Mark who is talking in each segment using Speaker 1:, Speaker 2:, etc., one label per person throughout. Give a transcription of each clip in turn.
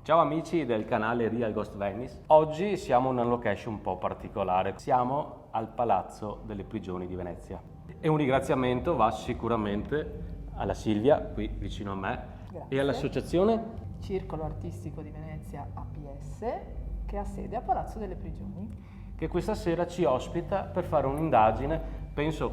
Speaker 1: Ciao amici del canale Real Ghost Venice. Oggi siamo in una location un po' particolare. Siamo al Palazzo delle Prigioni di Venezia. E un ringraziamento va sicuramente alla Silvia, qui vicino a me,
Speaker 2: Grazie.
Speaker 1: e all'associazione
Speaker 2: Circolo Artistico di Venezia APS, che ha sede a Palazzo delle Prigioni.
Speaker 1: che questa sera ci ospita per fare un'indagine, penso,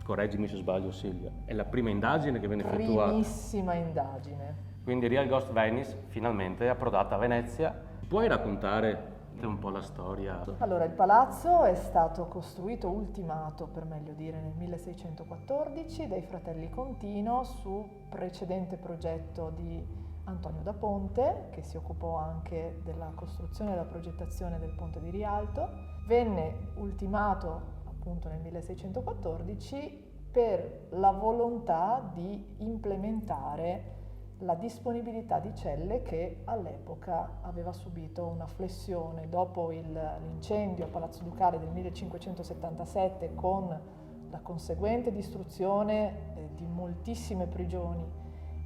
Speaker 1: correggimi se sbaglio Silvia, è la prima indagine che viene effettuata.
Speaker 2: Primissima indagine.
Speaker 1: Quindi Real Ghost Venice finalmente è approdata a Venezia. Puoi raccontare un po' la storia?
Speaker 2: Allora, il palazzo è stato costruito, ultimato per meglio dire, nel 1614 dai fratelli Contino su precedente progetto di Antonio da Ponte, che si occupò anche della costruzione e della progettazione del ponte di Rialto. Venne ultimato appunto nel 1614 per la volontà di implementare la disponibilità di celle che all'epoca aveva subito una flessione dopo l'incendio a Palazzo Ducale del 1577 con la conseguente distruzione di moltissime prigioni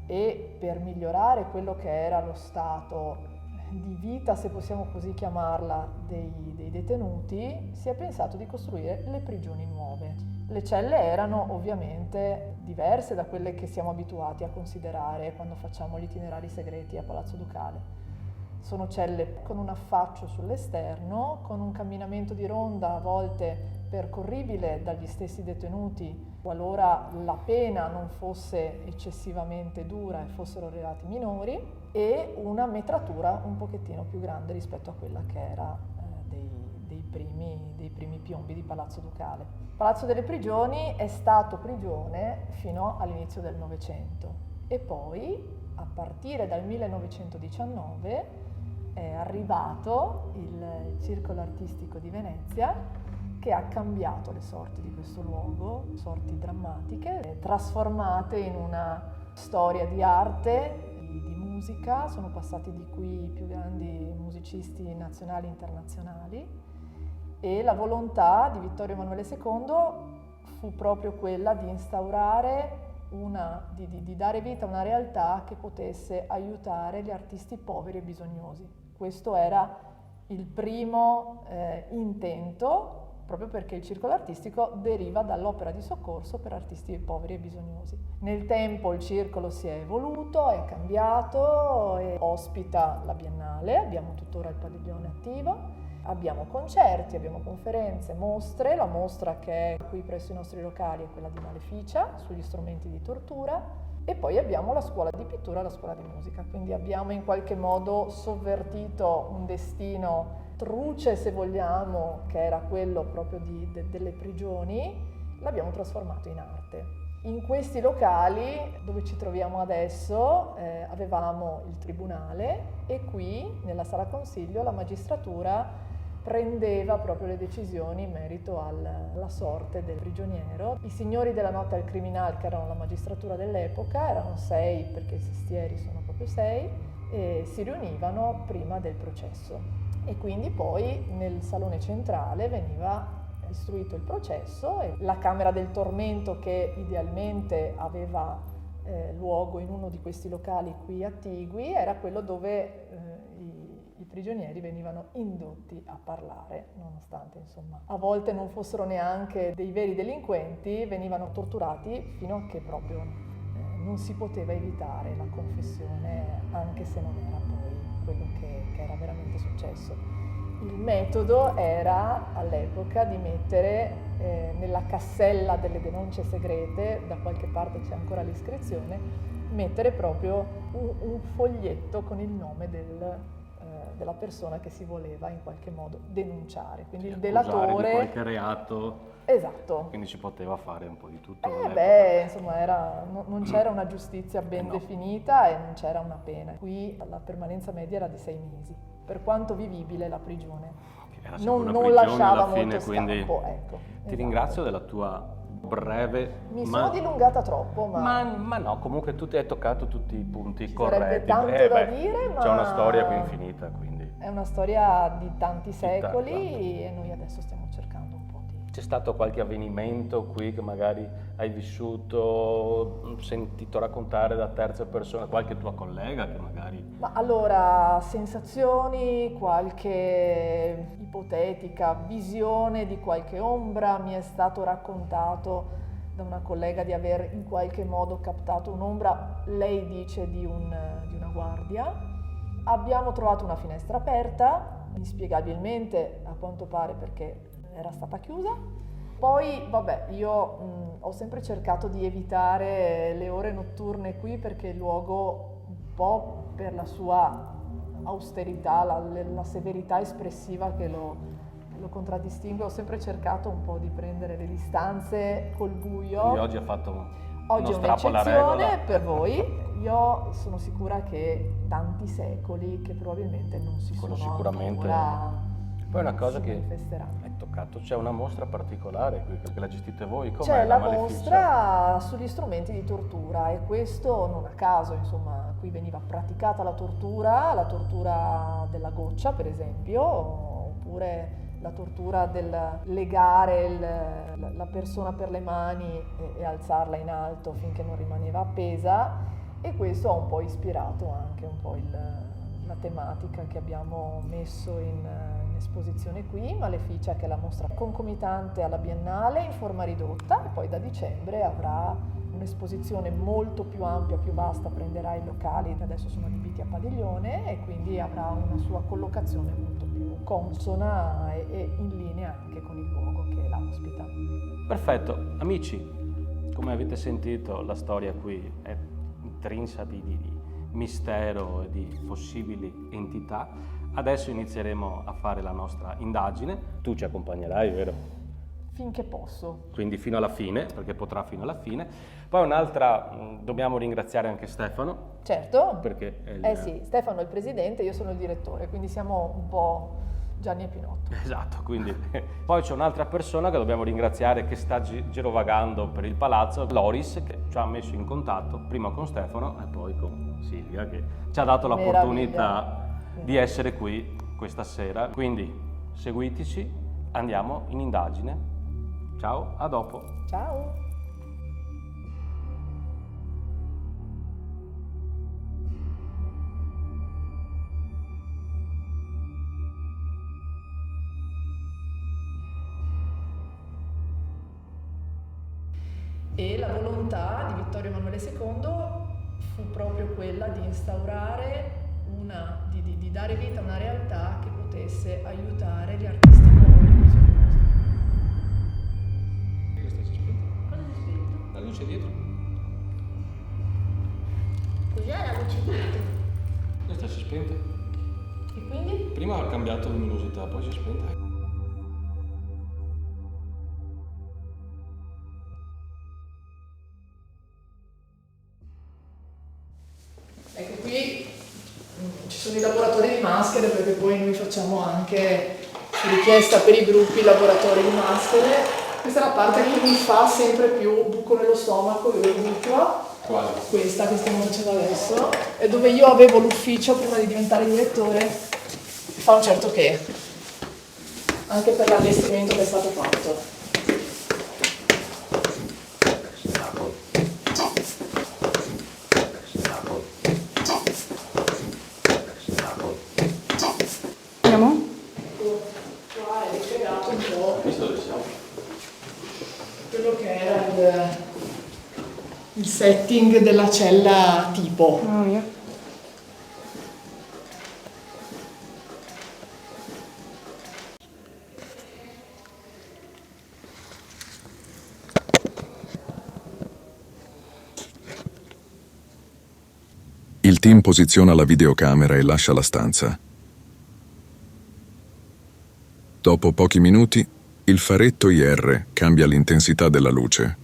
Speaker 2: e per migliorare quello che era lo stato di vita, se possiamo così chiamarla, dei detenuti, si è pensato di costruire le prigioni nuove. Le celle erano ovviamente diverse da quelle che siamo abituati a considerare quando facciamo gli itinerari segreti a Palazzo Ducale. Sono celle con un affaccio sull'esterno, con un camminamento di ronda a volte percorribile dagli stessi detenuti qualora la pena non fosse eccessivamente dura e fossero reati minori, e una metratura un pochettino più grande rispetto a quella che era dei primi piombi di Palazzo Ducale. Palazzo delle Prigioni è stato prigione fino all'inizio del Novecento e poi a partire dal 1919 è arrivato il Circolo Artistico di Venezia, che ha cambiato le sorti di questo luogo, sorti drammatiche, trasformate in una storia di arte, di musica. Sono passati di qui i più grandi musicisti nazionali e internazionali e la volontà di Vittorio Emanuele II fu proprio quella di instaurare di dare vita a una realtà che potesse aiutare gli artisti poveri e bisognosi. Questo era il primo intento, proprio perché il circolo artistico deriva dall'opera di soccorso per artisti poveri e bisognosi. Nel tempo il circolo si è evoluto, è cambiato e ospita la Biennale, abbiamo tuttora il padiglione attivo, abbiamo concerti, abbiamo conferenze, mostre. La mostra che è qui presso i nostri locali è quella di Maleficia, sugli strumenti di tortura, e poi abbiamo la scuola di pittura e la scuola di musica, quindi abbiamo in qualche modo sovvertito un destino truce, se vogliamo, che era quello proprio delle prigioni, l'abbiamo trasformato in arte. In questi locali dove ci troviamo adesso avevamo il tribunale e qui nella sala consiglio la magistratura prendeva proprio le decisioni in merito alla sorte del prigioniero. I signori della notte al criminal, che erano la magistratura dell'epoca, erano 6 perché i sestieri sono proprio 6, e si riunivano prima del processo. E quindi poi nel salone centrale veniva istruito il processo e la camera del tormento, che idealmente aveva luogo in uno di questi locali qui attigui, era quello dove i prigionieri venivano indotti a parlare, nonostante insomma a volte non fossero neanche dei veri delinquenti, venivano torturati fino a che proprio non si poteva evitare la confessione, anche se non era poi quello che era veramente successo. Il metodo era all'epoca di mettere nella cassella delle denunce segrete, da qualche parte c'è ancora l'iscrizione, mettere proprio un foglietto con il nome della persona che si voleva in qualche modo denunciare. Quindi il delatore
Speaker 1: di qualche reato.
Speaker 2: Esatto.
Speaker 1: Quindi si poteva fare un po' di tutto.
Speaker 2: Insomma, non c'era una giustizia ben definita e non c'era una pena. Qui la permanenza media era di 6 mesi, per quanto vivibile la prigione. Non lasciava molto scampo, ecco.
Speaker 1: Ti ringrazio della tua breve...
Speaker 2: Mi sono dilungata troppo,
Speaker 1: ma no, comunque tu ti hai toccato tutti i punti corretti.
Speaker 2: Sarebbe tanto da dire, ma...
Speaker 1: C'è una storia qui infinita, quindi...
Speaker 2: È una storia di tanti secoli e noi adesso stiamo cercando un po'
Speaker 1: C'è stato qualche avvenimento qui che magari hai vissuto, sentito raccontare da terze persone, qualche tua collega che magari...
Speaker 2: Ma allora, sensazioni, qualche ipotetica visione di qualche ombra, mi è stato raccontato da una collega di aver in qualche modo captato un'ombra, lei dice di una guardia. Abbiamo trovato una finestra aperta, inspiegabilmente a quanto pare perché era stata chiusa. Poi, vabbè, io ho sempre cercato di evitare le ore notturne qui perché il luogo, un po' per la sua austerità, la severità espressiva che lo contraddistingue, ho sempre cercato un po' di prendere le distanze col buio.
Speaker 1: Quindi oggi ha fatto
Speaker 2: Oggi è
Speaker 1: uno strappo alla regola.
Speaker 2: un'eccezione per voi. Io sono sicura che tanti secoli che probabilmente non si
Speaker 1: Quello
Speaker 2: sono
Speaker 1: sicuramente.
Speaker 2: ancora
Speaker 1: Poi una cosa
Speaker 2: si
Speaker 1: che
Speaker 2: manifesteranno.
Speaker 1: hai toccato, c'è una mostra particolare qui che la gestite voi, com'è
Speaker 2: C'è la
Speaker 1: Maleficia?
Speaker 2: mostra sugli strumenti di tortura e questo non a caso, insomma, qui veniva praticata la tortura della goccia, per esempio, oppure la tortura del legare la persona per le mani e alzarla in alto finché non rimaneva appesa, e questo ha un po' ispirato anche un po' la tematica che abbiamo messo in esposizione qui. Maleficia, che è la mostra concomitante alla Biennale in forma ridotta, e poi da dicembre avrà un'esposizione molto più ampia, più vasta, prenderà i locali che adesso sono adibiti a padiglione e quindi avrà una sua collocazione molto più consona e in linea anche con il luogo che la ospita.
Speaker 1: Perfetto, amici, come avete sentito la storia qui è intrinsa di mistero e di possibili entità. Adesso inizieremo a fare la nostra indagine, tu ci accompagnerai, vero?
Speaker 2: Finché posso.
Speaker 1: Quindi fino alla fine, perché potrà fino alla fine. Poi un'altra, dobbiamo ringraziare anche Stefano.
Speaker 2: Certo,
Speaker 1: Perché è
Speaker 2: sì, Stefano è il presidente, io sono il direttore, quindi siamo un po' Gianni e Pinotto.
Speaker 1: Esatto, quindi poi c'è un'altra persona che dobbiamo ringraziare che sta girovagando per il palazzo, Loris, che ci ha messo in contatto prima con Stefano e poi con Silvia, che ci ha dato l'opportunità di essere qui questa sera. Quindi seguiteci, andiamo in indagine. Ciao, a dopo.
Speaker 2: Ciao! E la volontà di Vittorio Emanuele II fu proprio quella di instaurare di dare vita a una realtà che potesse aiutare gli artisti poveri e bisognosi.
Speaker 1: Questa si è spenta.
Speaker 3: Cosa si è spento?
Speaker 1: La luce dietro.
Speaker 3: Cos'è la luce dietro?
Speaker 1: Questa si è spenta.
Speaker 2: E quindi?
Speaker 1: Prima ha cambiato luminosità, poi si è spenta.
Speaker 2: Ecco, qui ci sono i laboratori di maschere, perché poi noi facciamo anche su richiesta per i gruppi laboratori di maschere. Questa è la parte che mi fa sempre più buco nello stomaco, io buco.
Speaker 1: Quale?
Speaker 2: Questa che stiamo facendo adesso, è dove io avevo l'ufficio prima di diventare direttore. Fa un certo che, anche per l'allestimento che è stato fatto.
Speaker 3: Andiamo?
Speaker 2: Qua è ricreato un po'
Speaker 1: Visto dove siamo?
Speaker 2: quello che era il setting della cella tipo.
Speaker 3: Mamma mia.
Speaker 4: Il team posiziona la videocamera e lascia la stanza. Dopo pochi minuti, il faretto IR cambia l'intensità della luce.